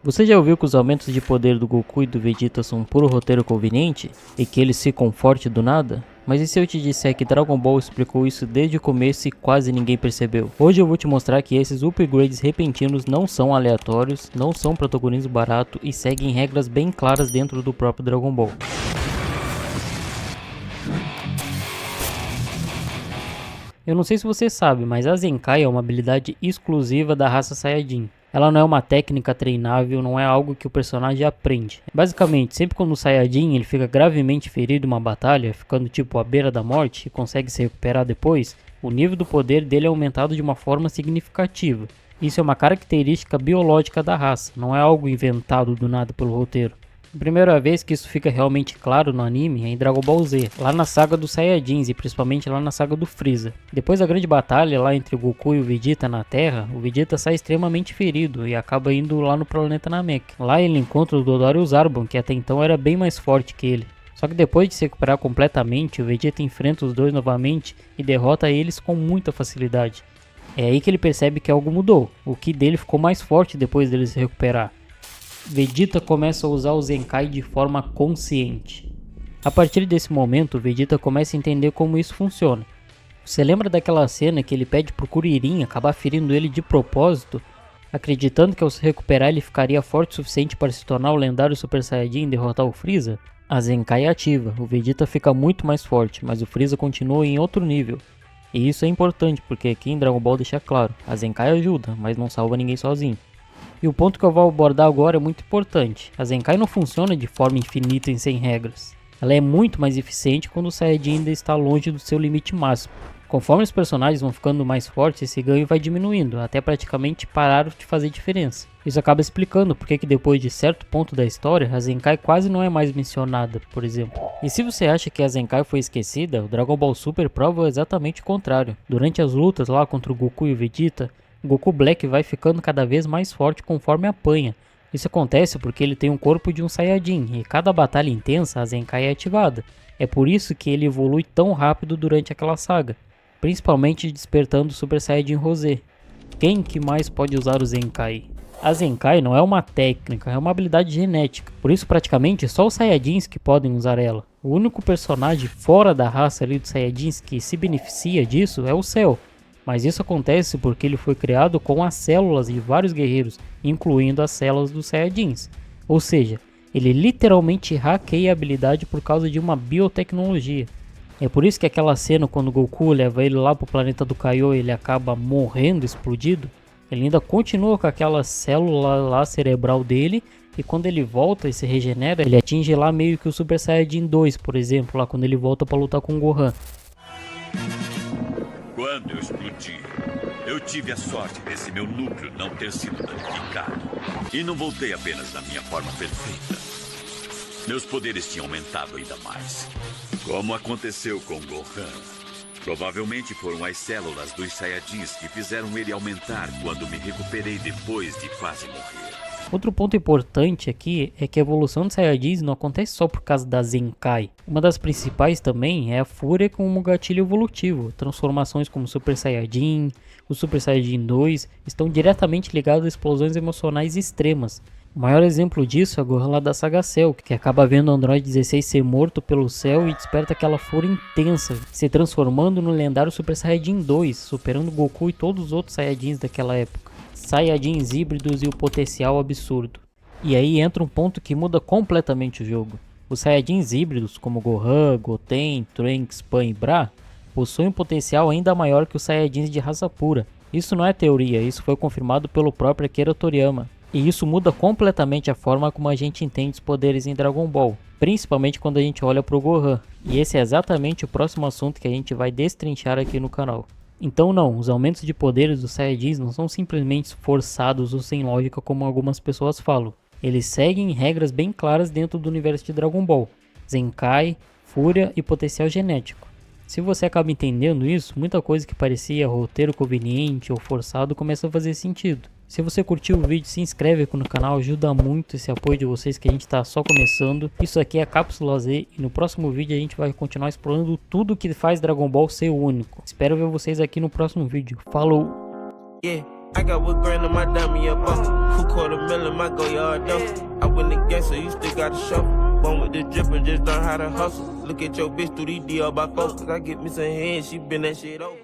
Você já ouviu que os aumentos de poder do Goku e do Vegeta são um puro roteiro conveniente? E que eles ficam fortes do nada? Mas e se eu te disser que Dragon Ball explicou isso desde o começo e quase ninguém percebeu? Hoje eu vou te mostrar que esses upgrades repentinos não são aleatórios, não são protagonismo barato e seguem regras bem claras dentro do próprio Dragon Ball. Eu não sei se você sabe, mas a Zenkai é uma habilidade exclusiva da raça Saiyajin. Ela não é uma técnica treinável, não é algo que o personagem aprende. Basicamente, sempre quando o Saiyajin ele fica gravemente ferido em uma batalha, ficando tipo à beira da morte e consegue se recuperar depois, o nível do poder dele é aumentado de uma forma significativa. Isso é uma característica biológica da raça, não é algo inventado do nada pelo roteiro. A primeira vez que isso fica realmente claro no anime é em Dragon Ball Z, lá na saga dos Saiyajins e principalmente lá na saga do Freeza. Depois da grande batalha lá entre o Goku e o Vegeta na Terra, o Vegeta sai extremamente ferido e acaba indo lá no planeta Namek. Lá ele encontra o Dodoria e o Zarbon, que até então era bem mais forte que ele. Só que depois de se recuperar completamente, o Vegeta enfrenta os dois novamente e derrota eles com muita facilidade. É aí que ele percebe que algo mudou, o Ki dele ficou mais forte depois dele se recuperar. Vegeta começa a usar o Zenkai de forma consciente. A partir desse momento, Vegeta começa a entender como isso funciona. Você lembra daquela cena que ele pede pro Kuririn acabar ferindo ele de propósito, acreditando que ao se recuperar ele ficaria forte o suficiente para se tornar o lendário Super Saiyajin e derrotar o Freeza? A Zenkai é ativa, o Vegeta fica muito mais forte, mas o Freeza continua em outro nível. E isso é importante porque aqui em Dragon Ball deixa claro, a Zenkai ajuda, mas não salva ninguém sozinho. E o ponto que eu vou abordar agora é muito importante. A Zenkai não funciona de forma infinita e sem regras. Ela é muito mais eficiente quando o Saiyajin ainda está longe do seu limite máximo. Conforme os personagens vão ficando mais fortes, esse ganho vai diminuindo, até praticamente parar de fazer diferença. Isso acaba explicando porque que depois de certo ponto da história, a Zenkai quase não é mais mencionada, por exemplo. E se você acha que a Zenkai foi esquecida, o Dragon Ball Super prova exatamente o contrário. Durante as lutas lá contra o Goku e o Vegeta, Goku Black vai ficando cada vez mais forte conforme apanha. Isso acontece porque ele tem um corpo de um Saiyajin e cada batalha intensa a Zenkai é ativada. É por isso que ele evolui tão rápido durante aquela saga, principalmente despertando o Super Saiyajin Rosé. Quem que mais pode usar o Zenkai? A Zenkai não é uma técnica, é uma habilidade genética, por isso praticamente só os Saiyajins que podem usar ela. O único personagem fora da raça ali dos Saiyajins que se beneficia disso é o Cell. Mas isso acontece porque ele foi criado com as células de vários guerreiros, incluindo as células dos Saiyajins. Ou seja, ele literalmente hackeia a habilidade por causa de uma biotecnologia. É por isso que aquela cena quando o Goku leva ele lá pro planeta do Kaiô e ele acaba morrendo, explodido, ele ainda continua com aquela célula lá cerebral dele e quando ele volta e se regenera, ele atinge lá meio que o Super Saiyajin 2, por exemplo, lá quando ele volta para lutar com o Gohan. Quando eu explodi, eu tive a sorte desse meu núcleo não ter sido danificado. E não voltei apenas na minha forma perfeita. Meus poderes tinham aumentado ainda mais. Como aconteceu com Gohan. Provavelmente foram as células dos Saiyajins que fizeram ele aumentar quando me recuperei depois de quase morrer. Outro ponto importante aqui é que a evolução dos Saiyajins não acontece só por causa da Zenkai. Uma das principais também é a Fúria como gatilho evolutivo. Transformações como Super Saiyajin, o Super Saiyajin 2 estão diretamente ligadas a explosões emocionais extremas. O maior exemplo disso é o Gohan lá da saga Cell, que acaba vendo o Android 16 ser morto pelo Cell e desperta aquela fúria intensa, se transformando no lendário Super Saiyajin 2, superando Goku e todos os outros Saiyajins daquela época. Saiyajins híbridos e o potencial absurdo. E aí entra um ponto que muda completamente o jogo. Os Saiyajins híbridos, como Gohan, Goten, Trunks, Pan e Bra, possuem um potencial ainda maior que os Saiyajins de raça pura. Isso não é teoria, isso foi confirmado pelo próprio Akira Toriyama. E isso muda completamente a forma como a gente entende os poderes em Dragon Ball, principalmente quando a gente olha para o Gohan. E esse é exatamente o próximo assunto que a gente vai destrinchar aqui no canal. Então não, os aumentos de poderes dos Saiyajins não são simplesmente forçados ou sem lógica como algumas pessoas falam. Eles seguem regras bem claras dentro do universo de Dragon Ball, Zenkai, Fúria e potencial genético. Se você acaba entendendo isso, muita coisa que parecia roteiro conveniente ou forçado começa a fazer sentido. Se você curtiu o vídeo, se inscreve aqui no canal, ajuda muito esse apoio de vocês que a gente está só começando. Isso aqui é a Cápsula Z e no próximo vídeo a gente vai continuar explorando tudo que faz Dragon Ball ser único. Espero ver vocês aqui no próximo vídeo. Falou! Yeah. I got what grand in my diamond, yeah, buckle. $250,000 in my go yard double. I win the game, so you still got to shuffle. Born with the drip and just learn how to hustle. Look at your bitch through these DL by focus. I get me some hands, she been that shit over.